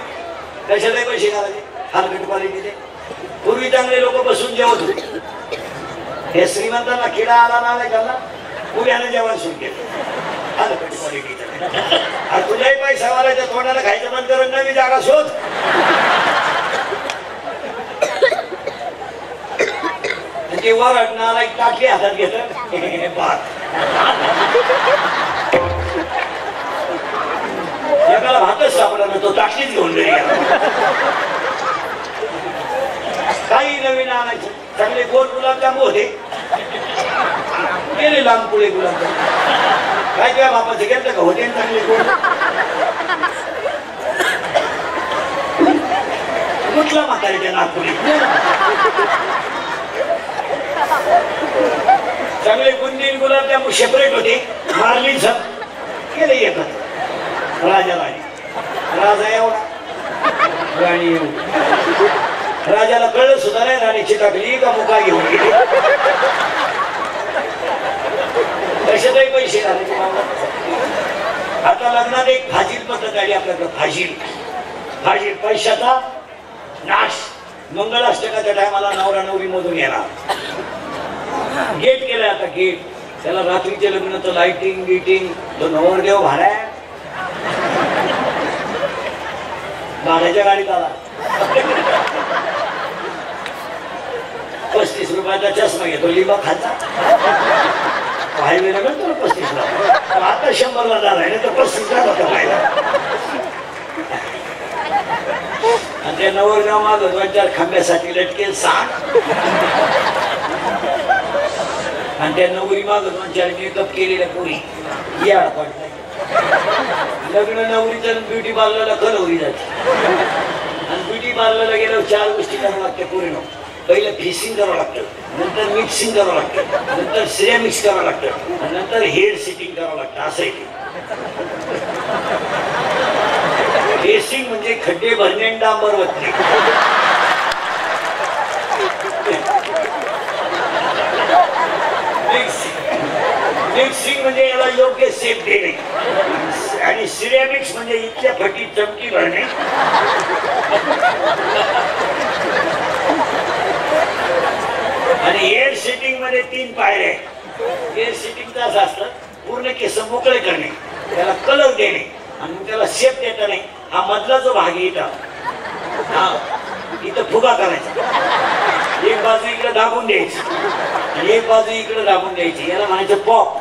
कशालाही पैसे घालायचे हलकट क्वालिटीचे पूर्वी चांगले लोक बसून जेवत होते हे श्रीमंतांना किडा आला ना नाही त्यांना पुण्यानं जेवण सुरू केलं हलकट क्वालिटीचं तुलाही पैसा वालायच्या तोंडाला खायचं बंद करून नवी जागा शोध ते वर अडणारा एक टाकी हातात घेतलं एकाला भातच सापडला ना तो टाकीच घेऊन घरी गेला काही नवीन आणायचं चांगले गोल गुलाबजाम होते गेले लांब पुढे गुलाबजाम काय काय बापाचे घेतलं का होते चांगले गोल कुठला म्हातारीच्या नागपुरी चांगले बुंदी गुलाबजाम सेपरेट होते मारली केले एकत्र राजा राणी राजा एवढा राणी राजाला कळलं सुद्धा नाही राणीची टाकली का मुका घेऊन गेली कशातही पैसे घालायचे आता लग्नात एक फाजील पद्धत आली आपल्याकडे फाजील फाजील पैशाचा नाश मंगलाष्टकाच्या टायमाला नवरा नवरी मधून येणार गेट केलंय आता गेट त्याला रात्रीचे लग्न तर लाइटिंग गिटिंग तो नवरदेव भाड्याच्या गाडीत आला 35 रुपयाचा चष्मा घेतो लिंबा खाचा हायवेला मिळतो 35 ला आता 100 ला झालाय ना तर 35 ला होता पाहिला आणि त्या नवरदेव माग 2-4 खांब्यासाठी लटकेल सांग आणि त्या नवरी माग 2-4 मेकअप केलेल्या पोरी या पडतात लग्न नवरीचं ब्युटी पार्लरला कलवरी जाते आणि ब्युटी पार्लरला गेल्यावर 4 गोष्टी करावं लागते पोरीनं पहिलं फिशिंग करावं लागतं नंतर मिक्सिंग करावं लागतं नंतर सिरेमिक्स करावं लागतं आणि नंतर हेअर सेटिंग करावं लागतं असं आहे फेसिंग म्हणजे खड्डे भरणे डांबर वरती मिक्सिंग म्हणजे याला योग्य शेप देणे आणि सिरेमिक्स म्हणजे इथल्या फटी चमकी भरणे आणि हेअर सेटिंग मध्ये 3 पायऱ्या हेअर सेटिंगचं असं असतं पूर्ण केस मोकळे करणे त्याला कलर देणे आणि त्याला शेप देता नाही हा मधला जो भाग आहे इथं हा इथं फुगा करायचा एक बाजू इकडे दाबून द्यायची आणि एक बाजू इकडे दाबून द्यायची याला म्हणायचं पॉप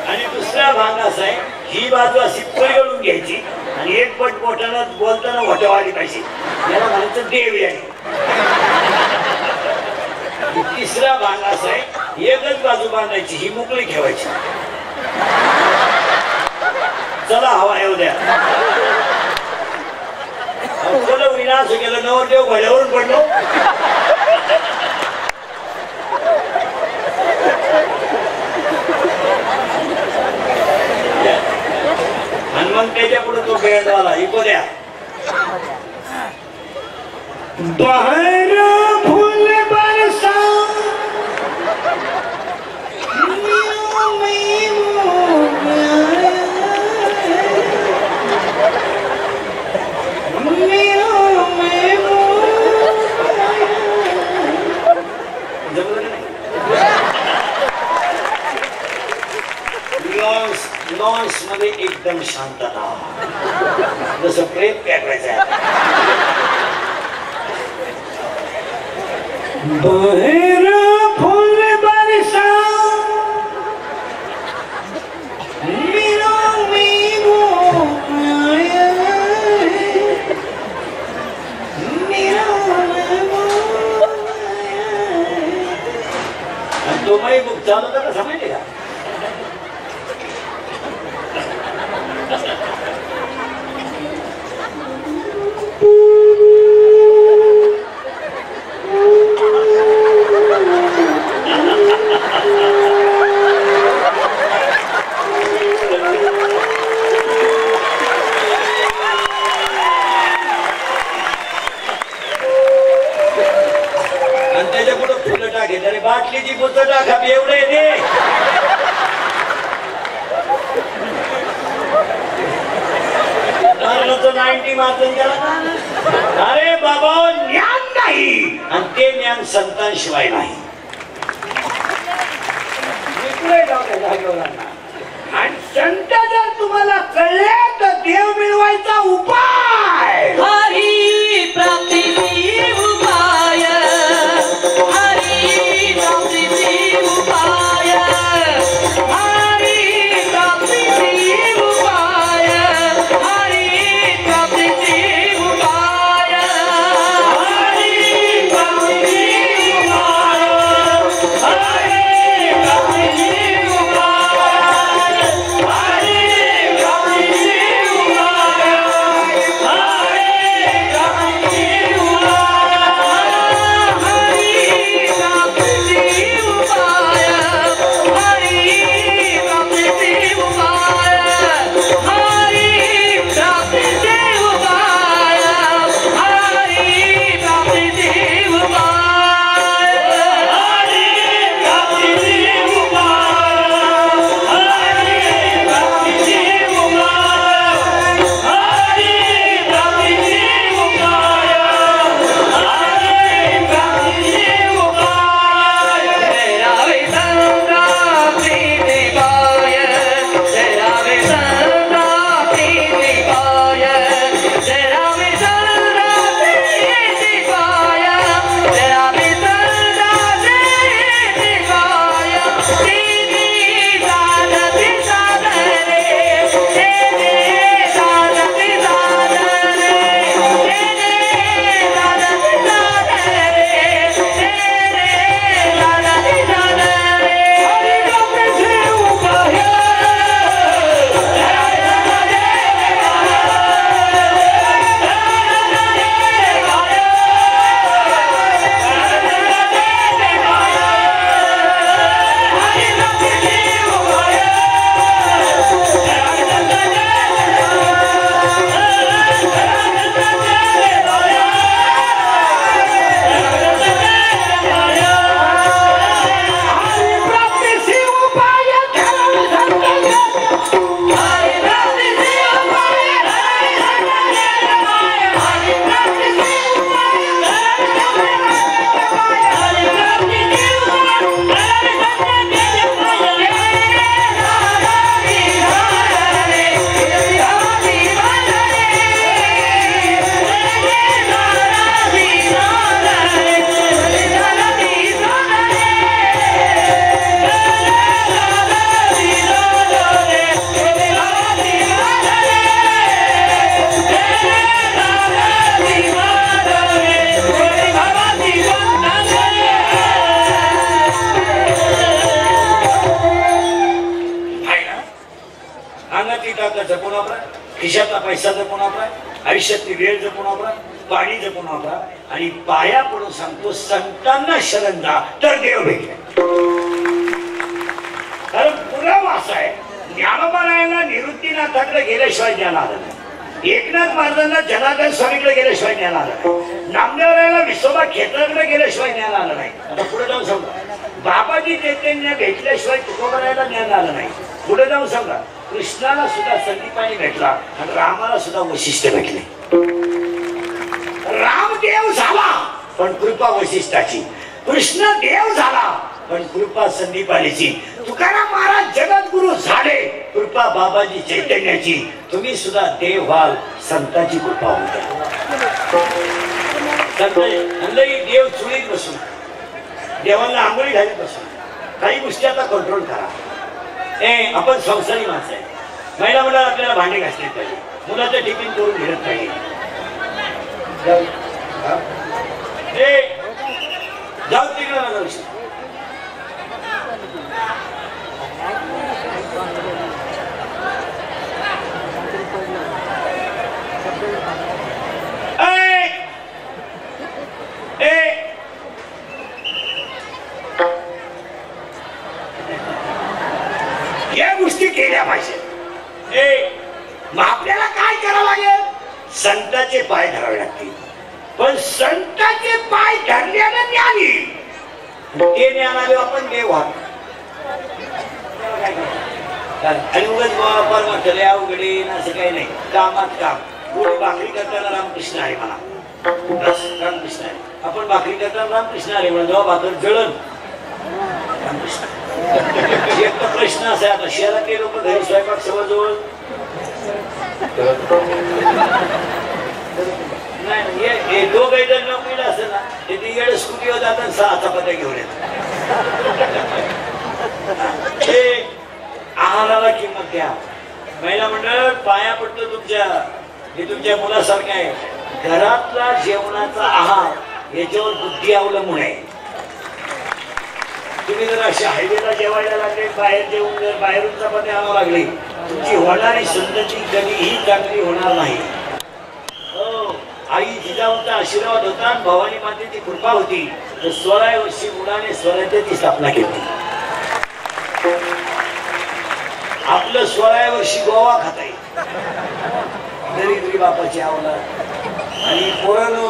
आणि दुसरा भाग असा आहे ही बाजू अशी पलगडून घ्यायची आणि एक पट बोटाला बोलताना वटव आली पाहिजे याला म्हणायचं देव आहे तिसरा भाग असा आहे एकच बाजू बांधायची ही मोकळी ठेवायची चला हवा येऊ द्या विनाश गेलं नवरदेव घोड्यावरून पडलो आणि मग त्याच्या पुढे तो बेडवाला इको द्या बाहेर फुल बरसा लॉन्स मध्ये एकदम शांतता जसं प्रेम पेटवायचं बहर फूल बरसा मेरा मीनू आया मेरा तो मैं बुक चालू कर समझ लिया बाटलीची पुस्तक टाका एवढे दे तो 90 मार्जिन केला अरे बाबा ज्ञान नाही आणि ते ज्ञान संतांशिवाय नाही आणि संत जर तुम्हाला कळले तर देव मिळवायचा उपाय हरी प्राप्तीची उपाय हरी प्राप्तीची उपाय हरी प्राप्तीची उपाय हरी प्राप्तीची उपाय हरी प्राप्तीची उपाय हरी प्राप्तीची उपाय हरी प्राप्तीची जपून वापरा, खिशातला पैसा जपून वापरा, आयुष्यातली वेळ जपून वापरा, पाणी जपून वापरा आणि पाया पडून सांगतो संतांना शरण जा तर देव भेटेल. कारण पुरावा असा आहे ज्ञानोबारायांना निवृत्तीनाथाकडे गेल्याशिवाय ज्ञान आलं नाही, एकनाथ महाराजांना जनार्दन स्वामीकडे गेल्याशिवाय ज्ञान आलं नाही, नामदेवरायाला विसोबा खेत्राकडे गेल्याशिवाय ज्ञान आलं नाही. आता पुढे जाऊन सांगा बाबाजी चैतन्य भेटल्याशिवाय तुकोबारायाला ज्ञान आलं नाही. पुढे जाऊन सांगा कृष्णाला सुद्धा संदीपाने भेटला आणि रामाला सुद्धा वशिष्ठ भेटले. रामदेव झाला पण कृपा वशिष्ठाची, कृष्ण देव झाला पण कृपा संदीपानीची, तुकाराम महाराज जगद्गुरु झाले कृपा बाबाजी चैतन्याची. तुम्ही सुद्धा देव व्हाल संतांची कृपा होते. देव चुळीत बसून देवांना आंघोळी घालत बसून काही गोष्टी आता कंट्रोल करा. आपण संसारी माणसं आहे. महिला मंडळात आपल्याला भांडे घासले पाहिजे, मुलाचं टिफिन करून घेत पाहिजे. जाऊ तिकडे जाऊ. या गोष्टी केल्या पाहिजे. मग आपल्याला काय करावं लागेल? संतांचे पाय धरावे लागतील. पण संतांचे पाय धरल्यानं ज्ञान येईल. ते ज्ञान आले आपण देव आहोत. आणि उगाच परमार्थले अवघडे असं काही नाही. कामात काम. पुढे भाकरी करताना रामकृष्ण आहे म्हणा. रामकृष्ण आहे. आपण भाकरी करताना रामकृष्ण आहे म्हणा. जेव्हा भाकर जळण रामकृष्ण. एक तर प्रश्न असा आहे, आता शहरातले लोक घरी स्वयंपाक जवळ नाही. दोघे जर नोकरीला असेल ना ते येड स्कूटीवर जातात 6 चपात्या घेऊन येतात. आहाराला किंमत द्या. महिला मंडळ पाया पडतो तुमच्या. हे तुमच्या मुलासारखं आहे. घरातला जेवणाचा आहार याच्यावर बुद्धी अवलंबून आहे. तुम्ही जर अशा हायवेला जेवायला लागले, बाहेर जेवून जर बाहेरून चपात्या आणावं लागली, तुमची होणारी संतती कधीही चांगली होणार नाही. हो, आई जिजाऊंचा आशीर्वाद होता, भवानी मातेची कृपा होती, तर 16 वर्षी मुलाने स्वराज्याची स्थापना केली. आपलं 16 वर्षी गोवा खाता येईल. दरिद्री बापाची आवला. आणि पोरांनो,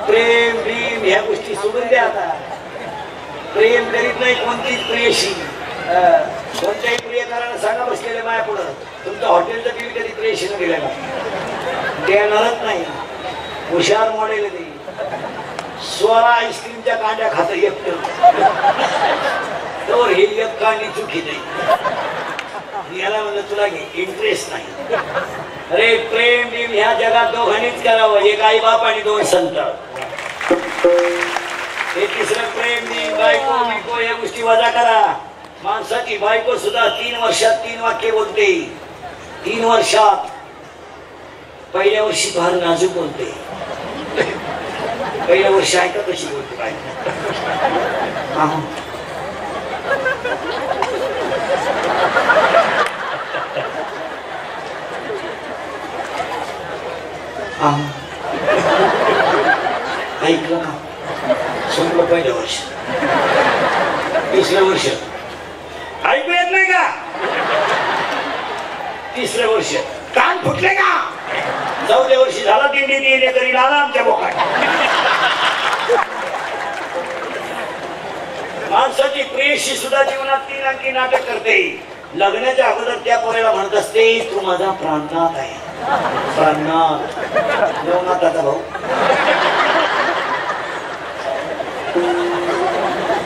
प्रेम भीम ह्या गोष्टी सोडून द्या. आता प्रेम करीत नाही कोणतीच प्रियशी. कोणत्याही प्रियकाराला सांगा बसलेले माया पुढं, तुमचं हॉटेलचं बिल कधी प्रियशीनं दिलं का? देणारच नाही. हुशार मॉडेल आहे. 16 आईस्क्रीमच्या कांड्या खातं एकटं. तर हे एक कांडी चुकी नाही. याला म्हणलं तुला इंटरेस्ट नाही. अरे प्रेम बिम ह्या जगात दोघांनीच करावं. एक आई बाप आणि 2 संत. हे तिसरं प्रेम बिम बायको बिको या गोष्टी वजा करा. माणसाची बायको सुद्धा 3 वर्षात 3 वाक्य बोलते. 3 वर्षात. पहिल्या वर्षी फार नाजूक बोलते. पहिल्या वर्षी ऐका कशी बोलते बायको. ऐकलं का? संपलं पहिलं वर्ष. तिसरं वर्ष ऐकू येत नाही का? तिसरं वर्ष कान फुटले का? 4व्या वर्षी झाला दिंडी दिले तरी आला आमच्या बोकात. माणसाची प्रेयशी सुद्धा जीवनात 3 अंकी नाटक करते. लग्नाच्या अगोदर त्या पोऱ्याला म्हणत असते, तू माझा प्राणनाथ आहे. प्राणनाथ देवनाथाचा भाऊ.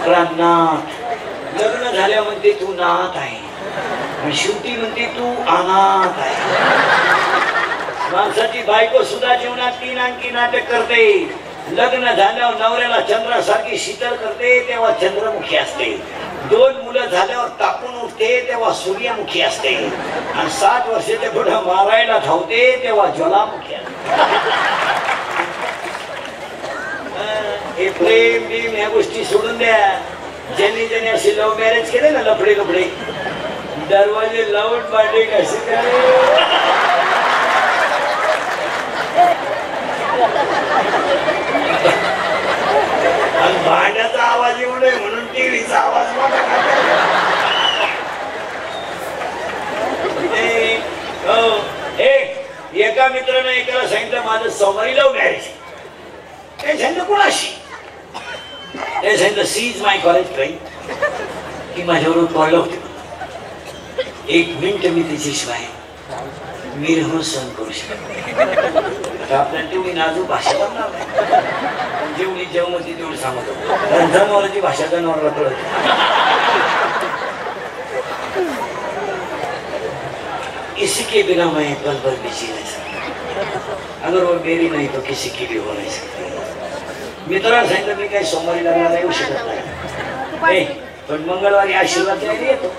प्राणनाथ. लग्न झाल्या म्हणते तू नाथ आहे. आणि शेवटी म्हणते तू अनाथ आहे. माणसाची बायको सुद्धा जीवनात 3 अंकी नाटक करते. लग्न झाल्यावर नवऱ्याला चंद्रासारखी शीतल करते तेव्हा चंद्रमुखी असते. 2 मुलं झाल्यावर तापून उठते तेव्हा सूर्यमुखी असते. आणि 60 वर्षाच्या पुढे मारायला धावते तेव्हा ज्वालामुखी असते. हे प्रेम बिम ह्या गोष्टी सोडून द्या. ज्यांनी ज्यांनी असे लव्ह मॅरेज केले ना, लफडे लफडे दरवाजे लावून पाडले कसे काय. आणि भांड्याचा आवाज येऊ नये म्हणून टीव्हीचा आवाज मोठा. एका मित्रानं एकाला सांगितलं माझं सोमवारी लव्ह मॅरेज. ते सांगितलं कोणाशी? ते सांगितलं she is my college friend. ती माझ्याबरोबर कॉल होती. 1 मिनिट मी तिच्याशिवाय विरह सहन करू शकत. आपल्याला तेवढी नाजूक भाषा बनणार नाही. जेवढी जेवमती तेवढी सांगत होतो. जनावरांची भाषा जनावरला कळत. किसी के बिना मैं पल भर भी जी नहीं सकता. अगर वो मेरी नहीं तो किसी की भी हो नहीं सकती. मित्राला सांगितलं मी काही सोमवारी लग्नाला येऊ शकत नाही, पण मंगळवारी आशीर्वाद द्यायला येतो.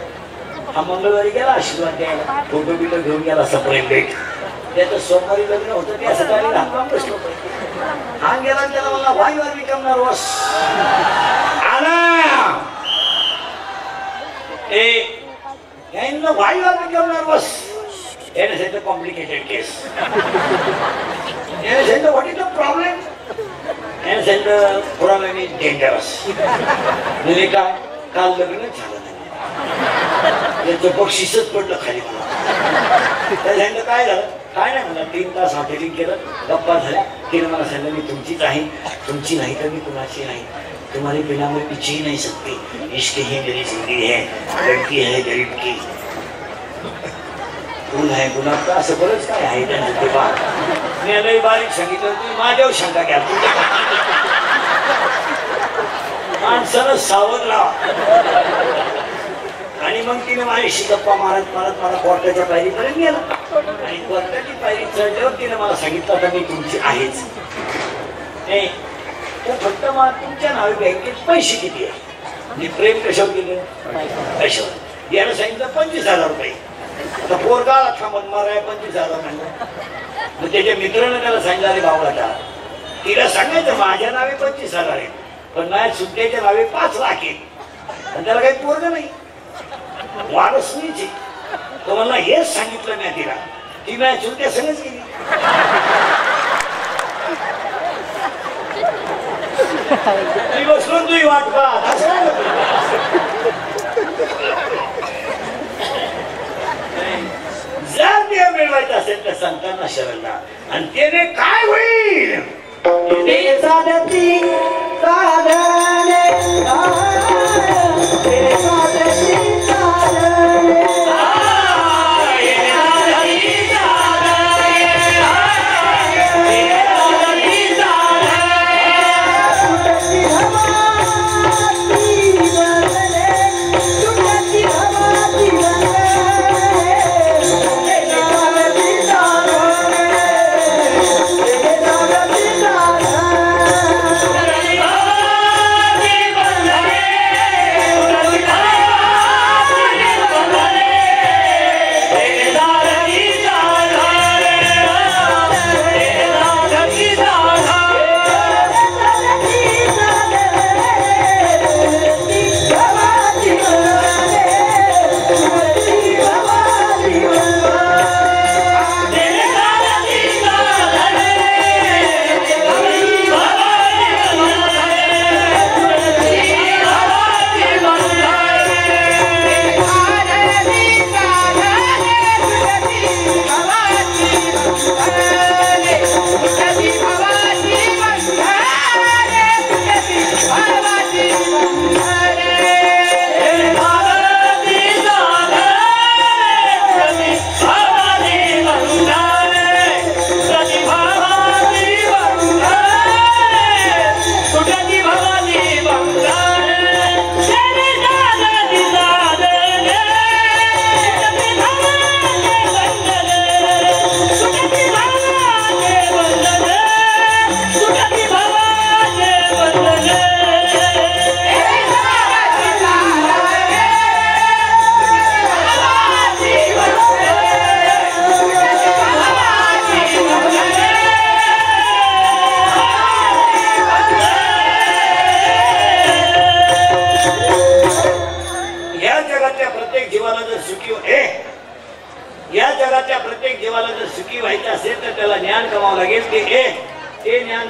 हा मंगळवारी गेला आशीर्वाद द्यायला, फोटो बिटो घेऊन गेला सप्रेम भेट. त्याचं सोमवारी लग्न होतं, त्या सकाळी बसलो. हा गेला त्याला मला वाईवर विकमणार वस आला वाईवर विकमणार वस. याने सांगितलं कॉम्प्लिकेटेड केस. याने सांगितलं व्हॉट इज द प्रॉब्लेम. याने सांगितलं प्रॉब्लेम इज डेंजरस. म्हणजे काय, काल लग्नच झालं नाही, त्याचं बक्षीसच पडलं खाली. मला त्याला सांगितलं काय झालं, काय नाही मला 3 तास हॉटेलिंग केलं, गप्पा झाल्या. तिने मला सांगितलं मी तुमचीच आहे, तुमची नाही तर मी कुणाची नाही, तुम्हारे बिना मैं जी नहीं सकती, इश्क ही मेरी जिंदगी है, लड़की है गरीब की, गुण आहे गुलाब का, असं बरंच काय आहे त्यांचं ते बात. मी लई बारीक सांगितलं, तुम्ही माझ्यावर शंका घ्या, माणसानं सावध लावा. आणि मग तिने माझ्याशी गप्पा मारत मारत मला कोर्टाच्या पायरीपर्यंत गेला. आणि कोर्टाची पायरी चढल्यावर तिने मला सांगितलं आता मी तुमची आहेच. नाही तर फक्त मला तुमच्या नावे बँकेत पैसे किती आहे. मी प्रेम कशावर केलं, कशावर. यानं सांगितलं 25,000 रुपये. आता पोरगा थांबत माराय 25,000 म्हणलं. मग त्याच्या मित्रानं त्याला सांगितलं अरे भावाला तिला सांगायचं माझ्या नावे 25,000 आहे, पण माझ्या सुट्ट्याच्या नावे 5 लाख आहे. आणि त्याला काही पोरग नाही, वारस नाही. तो मला हेच सांगितलं नाही तिला, ती माझ्या चुलत्या संगच गेली. मी बसलो तुही वाट पाहत असं जर ते मिळवायचं असेल तर संतांना शरणला. आणि त्याने काय होईल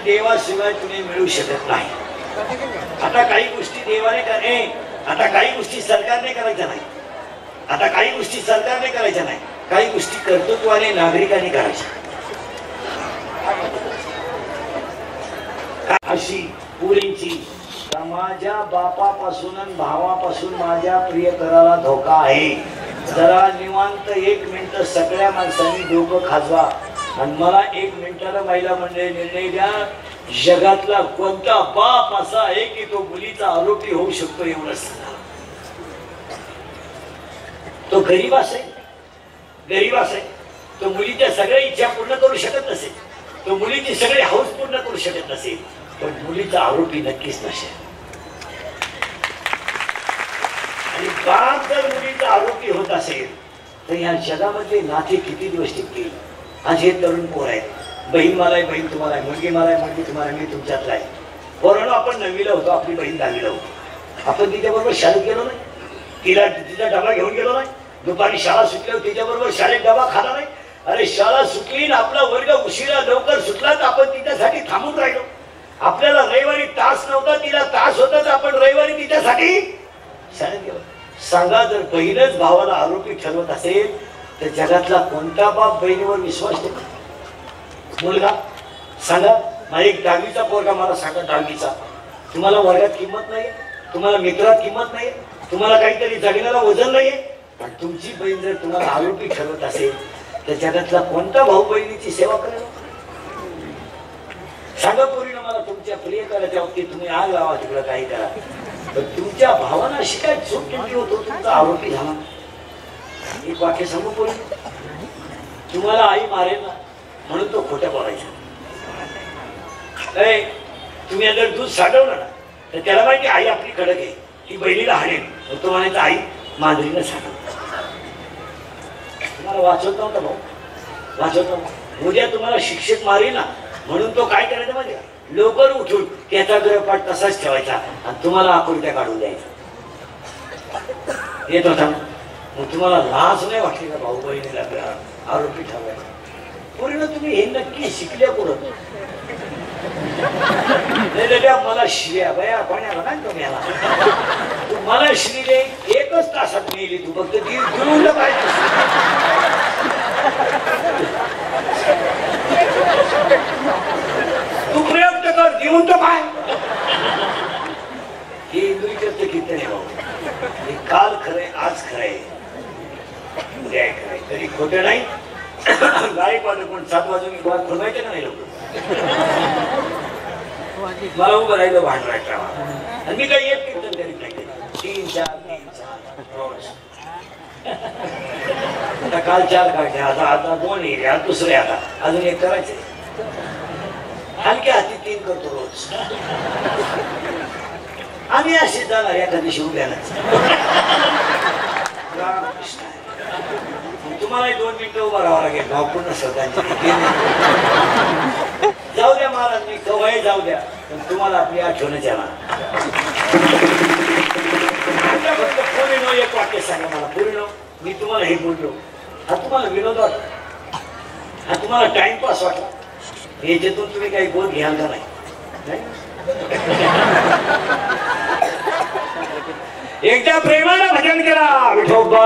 देवाशिवाय तुम्ही मिळू शकत नाही. आता काही गोष्टी देवाने करे, आता काही गोष्टी सरकारने करायच्या नाही, आता काही गोष्टी सरकारने करायच्या नाही, काही गोष्टी कर्तृत्वाने नागरिकांनी करायच्या. अशी पुरींची माझ्या बापापासून आणि भावापासून माझ्या प्रियकराला धोका आहे. जरा निवांत 1 मिनिट सगळ्या माणसांनी डोकं खाजवा आणि मला 1 मिनिटाला महिला मंडळी निर्णय द्या. जगातला कोणता बाप असा आहे की तो मुलीचा आरोपी होऊ शकतो एवढंच. तो गरीब असेल, गरीब असेल, तो मुलीच्या सगळ्या इच्छा पूर्ण करू शकत नसेल, तो मुलीची सगळी हौस पूर्ण करू शकत नसेल, पण मुलीचा आरोपी नक्कीच नसेल. आणि बाप जर मुलीचा आरोपी होत असेल तर या जगामध्ये नाते किती दिवस टिकतील. आज हे तरुण पोर आहेत, बहीण मला आहे, बहीण तुम्हाला आहे, मुलगी मला आहे, मुलगी तुम्हाला, मी तुमच्यातला आहे. पोरांनो, आपण 9वीला होतो, आपली बहीण 10वीला होती. आपण तिच्याबरोबर शाळेत गेलो नाही, तिचा डबा घेऊन गेलो नाही. दुपारी शाळा सुटल्यावर तिच्याबरोबर शाळेत डबा खाला नाही. अरे शाळा सुटली ना आपला वर्ग उशिरा लवकर सुटला तर आपण तिच्यासाठी थांबून राहिलो. आपल्याला रविवारी तास नव्हता, तिला तास होता, तर आपण रविवारी तिच्यासाठी शाळेत गेलो. सांगा, जर बहीणच भावाला आरोपी ठरवत असेल तर जगातला कोणता बाप बहिणीवर विश्वास ठेवतो? मुलगा सांगा, माझा एक 10वीचा पोरगा मला सांगा, 10वीचा, तुम्हाला वर्गात किंमत नाही, तुम्हाला मित्रात किंमत नाही, तुम्हाला काहीतरी जगण्याला वजन नाहीये. पण तुमची बहीण जर तुम्हाला आरोपी ठरवत असेल तर जगातला कोणता भाऊ बहिणीची सेवा करेल? सांगा पोरीनं, मला तुमच्या प्रियकराच्या बाबतीत तुम्ही आग लावा, तिकडं काही करा, पण तुमच्या भावानं अशी काय चूक केली होतो तुमचा आरोपी झाला? एक वाक्य सांगू पोरी, तुम्हाला आई मारेल ना म्हणून तो खोटं बोलायचा. तुम्ही जर दूध साठवलं ना तर त्याला माहिती आई आपली कडक आहे, ती बहिणीला हाणेल, तो म्हणायचा आई मांजरीनं साठव. तुम्हाला वाचवत नव्हता भाऊ, वाचवत नव्हता. उद्या तुम्हाला शिक्षक मारेल ना म्हणून तो काय करायचा माहिती, लवकर उठून त्याचा गृहपाठ तसाच ठेवायचा आणि तुम्हाला आकृत्या काढून द्यायचा. येत होता मग तुम्हाला लाज नाही वाटली का भाऊ बहिणीला आरोपी ठेवायचा? पूर्ण तुम्ही हे नक्की शिकल्या पुढं. मला शिव्या बया पाण्याला काय तुम्ही याला, मला श्रीले 1च तासात नेली, तू फक्त देऊन पाहिजे. तू प्रयोग तर कर, देऊन तर पाय. हे इंद्रियच कीर्तन आहे भाऊ. हे काल खरंय, आज खरंय, उद्या खरंय, तरी खोटं नाही. गायक वाजत पण 7 वाजून खोलवायचे का नाही लोक? मला उभं राहिलं भांडवायचा आणि मी काही एक कीर्तन करीत नाही. 3-4 रोज. आता काल 4 काढले, आता 2 येईल, आता दुसरे, आता अजून 1 करायचे. हलक्या हाती 3 करतो रोज. आम्ही असे जाणार एखादी शिवल्यालाच. तुम्हाला 2 मिनिटं उभं राहावं लागेल, भाव पूर्ण श्रद्धांजली. जाऊ द्या महाराज, मी कवाही जाऊ द्या, पण तुम्हाला आपली आठवणच येणार. फक्त पूर्ण एक वाक्य सांगा मला, पूर्ण मी तुम्हाला हे बोललो, हा तुम्हाला विनोद वाटला, हा तुम्हाला टाइमपास वाटला, याच्यातून तुम्ही काही बोध घ्याल का नाही? एकदा प्रेमानं भजन करा विठोबा.